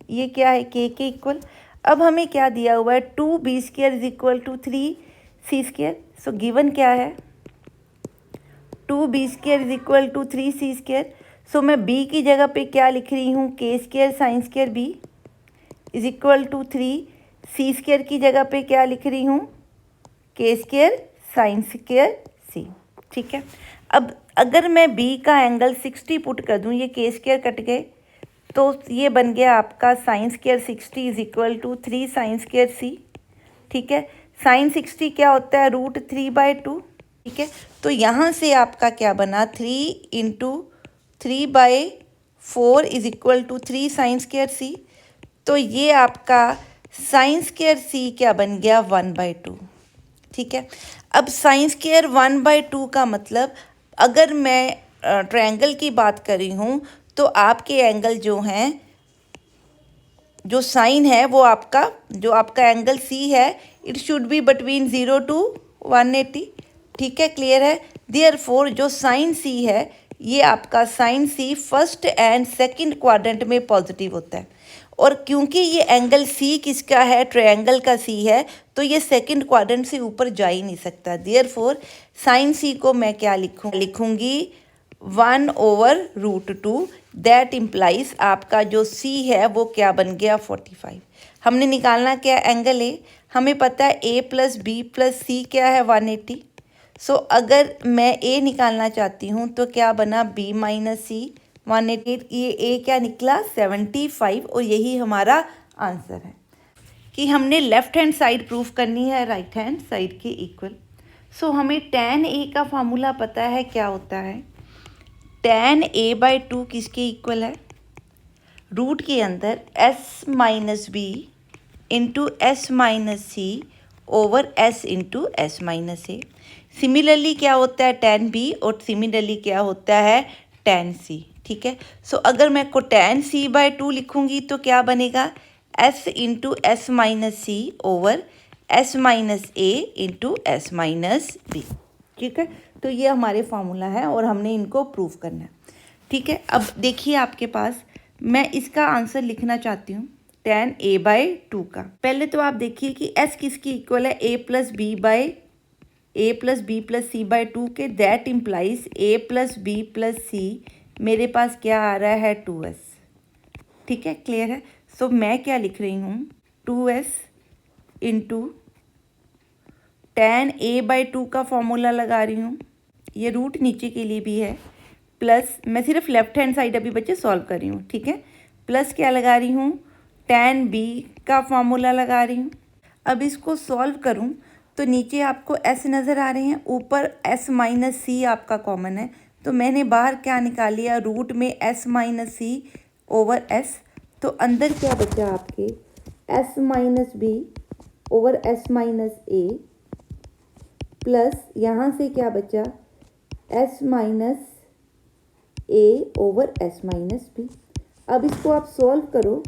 ये क्या है? के इक्वल। अब हमें क्या दिया हुआ है? 2b square is equal to 3c square. So given क्या है? 2b square is equal to 3c square. So मैं b की जगह पे क्या लिख रही हूँ? K square sine square b is equal to 3c square की जगह पे क्या लिख रही हूँ? K square sine square c, ठीक है। अब अगर मैं b का एंगल 60 पुट कर दूँ, ये के स्क्वायर कट गए, तो ये बन गया आपका sine square 60 is equal to 3 sine square c, ठीक है। साइन 60 क्या होता है? √3/2, ठीक है। तो यहाँ से आपका क्या बना? 3 into 3/4 is equal to 3 sine square c। तो ये आपका साइन स्क्वायर c क्या बन गया? 1/2, ठीक है। अब साइन स्क्वायर 1/2 का मतलब, अगर मैं ट्रायंगल की बात कर रही हूँ तो आपके एंगल जो हैं, जो साइन है वो आपका, जो आपका एंगल C है, it should be between 0 to 180, ठीक है, क्लियर है। देयरफॉर जो साइन C है, ये आपका sine C first and second quadrant में पॉजिटिव होता है। और क्योंकि ये एंगल C किसका है? ट्रायंगल का C है, तो ये सेकंड क्वाड्रेंट से ऊपर जा ही नहीं सकता। देयरफॉर साइन C को मैं क्या लिखूंगी? 1/√2। दैट इम्प्लाइज आपका जो C है वो क्या बन गया? 45। हमने निकालना क्या? Angle A। हमें पता है A plus B plus C क्या है? 180। सो अगर मैं A निकालना चाहती हूँ तो क्या बना? B माइनस सी 180। ये A क्या निकला? 75। और यही हमारा आंसर है कि हमने लेफ्ट हैंड साइड प्रूफ करनी है राइट हैंड साइड के इक्वल। सो हमें tan A का फार्मूला पता है, क्या होता है? tan A/2 किसके इक्वल है? रूट के अंदर s minus b into S minus c over s into S minus a. Similarly क्या होता है? tan B, और सिमिलरली क्या होता है? tan C, ठीक है। सो अगर मैं को tan C/2 लिखूंगी तो क्या बनेगा? s into S minus c over s minus ए इंटू एस माइनस बी, ठीक है, तो ये हमारे फार्मूला है और हमने इनको प्रूव करना है। ठीक है, अब देखिए आपके पास, मैं इसका आंसर लिखना चाहती हूँ tan a/2 का। पहले तो आप देखिए कि s किसकी इक्वल है, a plus B plus C by 2 के। That implies a plus B plus c, मेरे पास क्या आ रहा है 2s। ठीक है, क्लियर है। सो मैं क्या लिख रही हूँ, 2s इंटू tan a/2 का फॉर्मूला लगा रही हूँ, ये रूट नीचे के लिए भी है, प्लस मैं सिर्फ लेफ्ट हैंड साइड अभी बच्चे सॉल्व कर रही हूँ। ठीक है, प्लस क्या लगा रही हूँ, tan b का फॉर्मूला लगा रही हूँ। अब इसको सॉल्व करूँ तो नीचे आपको s नज़र आ रहे हैं, ऊपर s माइनस सी आपका कॉमन है, तो मैंने बाहर क्या निकाल लिया, रूट में s minus c over s। तो अंदर क्या बचा आपके, s minus b over s minus ए, प्लस यहाँ से क्या बचा, s minus a over s minus b. अब इसको आप सॉल्व करो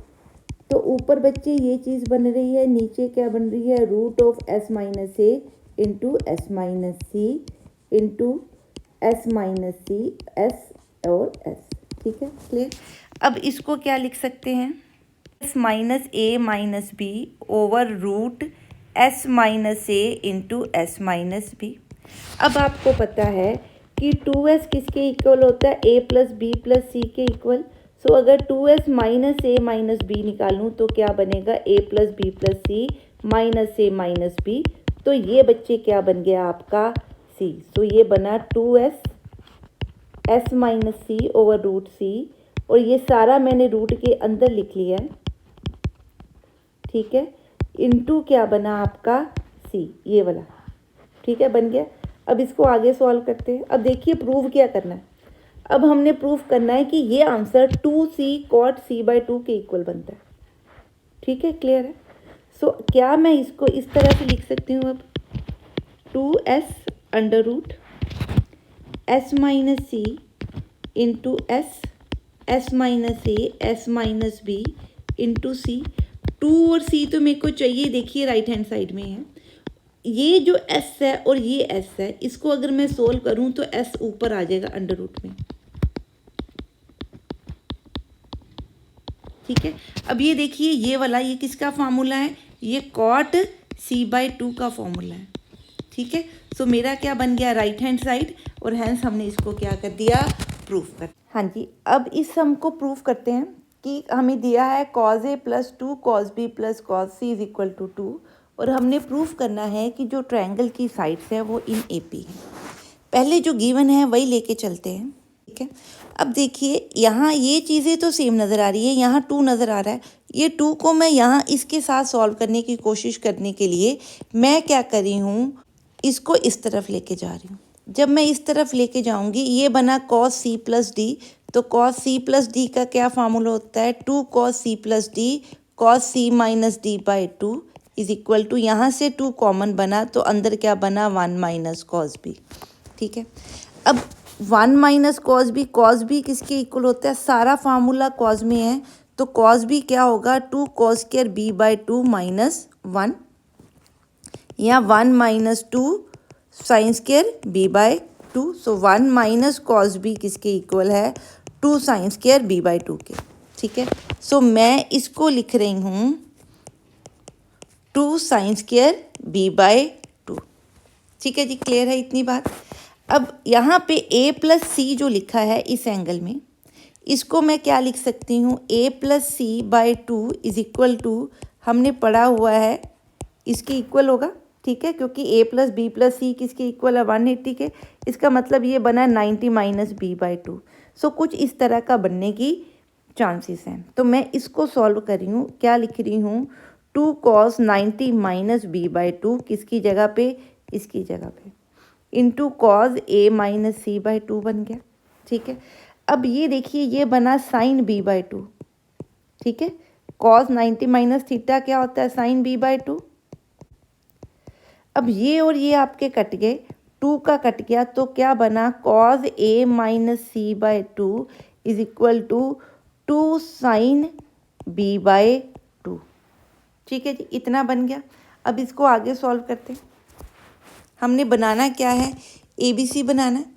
तो ऊपर बच्चे ये चीज़ बन रही है, नीचे क्या बन रही है, root of s minus A into S minus C into S minus C, s और s। ठीक है, क्लियर। अब इसको क्या लिख सकते हैं, s माइनस ए minus b over root s minus ए इंटू एस माइनस बी। अब आपको पता है कि 2s किसके इक्वल होता है, a प्लस बी प्लस सी के इक्वल। सो अगर 2s माइनस ए माइनस बी निकालूँ तो क्या बनेगा, a plus B plus C minus A minus B. तो ये बच्चे क्या बन गया आपका c। सो ये बना 2s s minus c over root सी, और ये सारा मैंने रूट के अंदर लिख लिया है। ठीक है, इनटू क्या बना आपका c, ये वाला। ठीक है, बन गया। अब इसको आगे सॉल्व करते हैं। अब देखिए प्रूव क्या करना है, अब हमने प्रूव करना है कि ये आंसर 2c cot c/2 के इक्वल बनता है। ठीक है, क्लियर है। सो क्या मैं इसको इस तरह से लिख सकती हूँ, अब 2s under root s minus C into S minus a s minus b into c. 2 और c तो मेरे को चाहिए, देखिए राइट हैंड साइड में है। ये जो s है और ये s है, इसको अगर मैं सोल्व करूं तो s ऊपर आ जाएगा अंडर रूट में। ठीक है, अब ये देखिए ये वाला, ये किसका फार्मूला है, ये कॉट c/2 का फॉर्मूला है। ठीक है, सो मेरा क्या बन गया, राइट हैंड साइड, और हैंस हमने इसको क्या कर दिया, प्रूफ कर। हाँ जी, अब इस सम को प्रूफ करते हैं कि हमें दिया है cos a plus 2 cos b plus cos c is equal to 2, और हमने प्रूफ करना है कि जो ट्रायंगल की साइड्स है वो इन AP है। पहले जो गिवन है वही लेके चलते हैं। ठीक है, अब देखिए यहाँ ये चीज़ें तो सेम नज़र आ रही है, यहाँ 2 नज़र आ रहा है, ये 2 को मैं यहाँ इसके साथ सॉल्व करने की कोशिश करने के लिए मैं क्या कर रही हूँ, इसको इस तरफ लेके जा रही हूँ। जब मैं इस तरफ लेके जाऊँगी, ये बना cos c प्लस डी, तो cos c प्लस डी का क्या फार्मूला होता है, 2 cos c plus D cos c minus D by 2 is equal to, यहाँ से 2 कॉमन बना तो अंदर क्या बना, 1 माइनस cos b। ठीक है, अब 1 माइनस cos b किसके इक्वल होता है, सारा फार्मूला cos में है, तो cos b क्या होगा, 2 cos square b by 2 minus 1, या 1 minus 2 sign square b by 2। So 1 minus cos b किसके इक्वल है, 2 साइन स्क्वायर b बाई 2 के। ठीक है, सो मैं इसको लिख रही हूँ 2 साइन स्क्वायर b बाई 2। ठीक है जी, क्लियर है इतनी बात। अब यहाँ पे a प्लस सी जो लिखा है इस एंगल में, इसको मैं क्या लिख सकती हूँ, a plus C by 2 is equal to, हमने पढ़ा हुआ है इसके इक्वल होगा। ठीक है, क्योंकि a प्लस बी प्लस सी किसके इक्वल है, 180 के। इसका मतलब ये बना 90 माइनस बी बाई 2। सो कुछ इस तरह का बनने की चांसेस हैं। तो मैं इसको सॉल्व कर रही हूँ, क्या लिख रही हूँ, 2 cos 90 माइनस बी बाई 2 किसकी जगह पे, इसकी जगह पे, into cos a minus C by 2 बन गया। ठीक है, अब ये देखिए ये बना साइन b बाई 2। ठीक है, cos 90 माइनस थीटा क्या होता है, साइन b बाई 2। अब ये और ये आपके कट गए, 2 का कट गया, तो क्या बना, cos a minus C by 2 is equal to 2 sine b by 2। ठीक है जी, इतना बन गया। अब इसको आगे सॉल्व करते हैं। हमने बनाना क्या है, ABC बनाना है।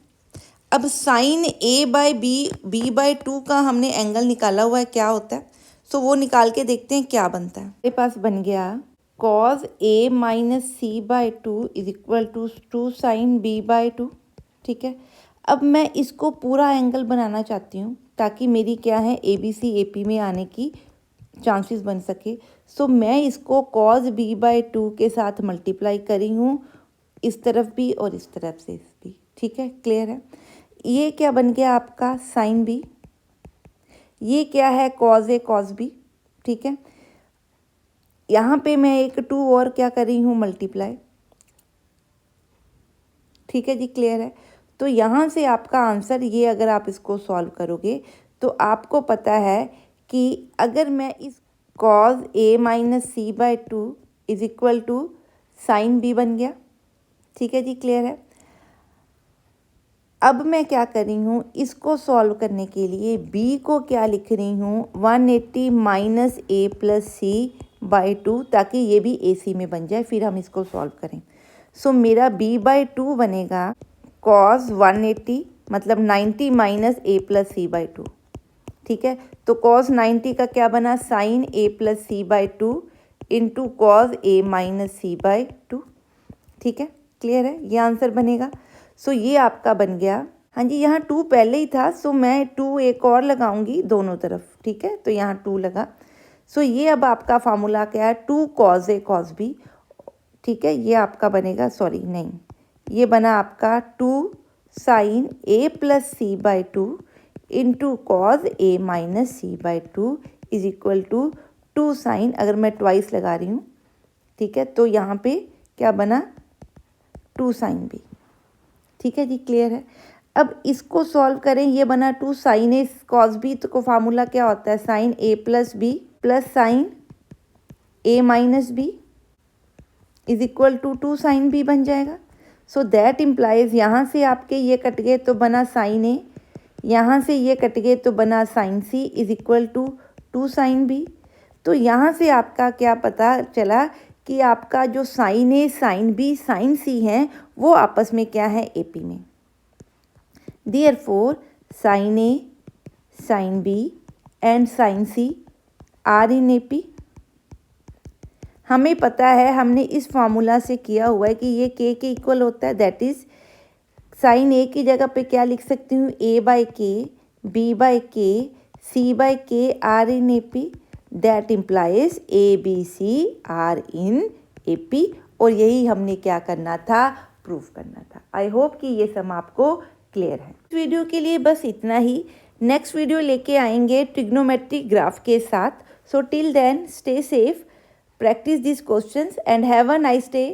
अब sine A by B by 2 का हमने एंगल निकाला हुआ है, क्या होता है, सो वो निकाल के देखते हैं क्या बनता है। मेरे पास बन गया cos A minus C by 2 is equal to 2 sine B by 2। ठीक है, अब मैं इसको पूरा एंगल बनाना चाहती हूँ ताकि मेरी क्या है ABC AP में आने की चांसेस बन सके। सो मैं इसको cos B बाय 2 के साथ मल्टीप्लाई करी हूँ, इस तरफ भी और इस तरफ से भी। ठीक है, क्लियर है। ये क्या बन गया आपका साइन B, ये क्या है cos A cos B। ठीक है, यहाँ पे मैं एक 2 और क्या कर रही हूँ मल्टीप्लाई। ठीक है जी, क्लियर है। तो यहाँ से आपका आंसर ये, अगर आप इसको सॉल्व करोगे तो आपको पता है कि अगर मैं इस cos A minus C by 2 is equal to sine B बन गया। ठीक है जी, क्लियर है। अब मैं क्या कर रही हूँ, इसको सॉल्व करने के लिए B को क्या लिख रही हूँ 180 minus A plus C by 2, ताकि ये भी AC में बन जाए, फिर हम इसको सॉल्व करें। सो मेरा B बाई 2 बनेगा cos 180 मतलब 90 minus A plus C by 2। ठीक है, तो cos 90 का क्या बना sine A plus C by 2 into cos A minus C by 2। ठीक है, क्लियर है, ये आंसर बनेगा। सो ये आपका बन गया। हाँ जी, यहाँ 2 पहले ही था, सो मैं 2 एक और लगाऊंगी दोनों तरफ। ठीक है, तो यहाँ 2 लगा। सो ये अब आपका फार्मूला क्या है 2 cos A cos B। ठीक है, ये आपका बनेगा, सॉरी नहीं, ये बना आपका 2 sine A plus C by 2 into cos A minus C by 2 is equal to 2 sine, अगर मैं ट्वाइस लगा रही हूँ। ठीक है, तो यहाँ पे क्या बना 2 साइन B। ठीक है जी, क्लियर है। अब इसको सॉल्व करें, ये बना 2 साइन A कॉस B, तो को फार्मूला क्या होता है sine A plus B plus sine A minus B is equal to 2 sine B बन जाएगा। सो दैट इम्प्लाइज, यहाँ से आपके ये कट गए तो बना साइन A, यहाँ से ये कट गए तो बना sine C is equal to 2 sine B। तो यहाँ से आपका क्या पता चला कि आपका जो sine A sine B sine C है वो आपस में क्या है AP में। Therefore sine A sine B and sine C are in AP। हमें पता है, हमने इस फार्मूला से किया हुआ है कि ये K के इक्वल होता है, दैट इज साइन A की जगह पे क्या लिख सकती हूँ A by K B by K C by K are in AP। That implies ABC are in AP। और यही हमने क्या करना था, प्रूफ करना था। आई होप कि ये सम आपको क्लियर है। इस वीडियो के लिए बस इतना ही। नेक्स्ट वीडियो लेके आएंगे ट्रिग्नोमेट्रिक ग्राफ के साथ। So till then stay safe, practice these questions and have a nice day.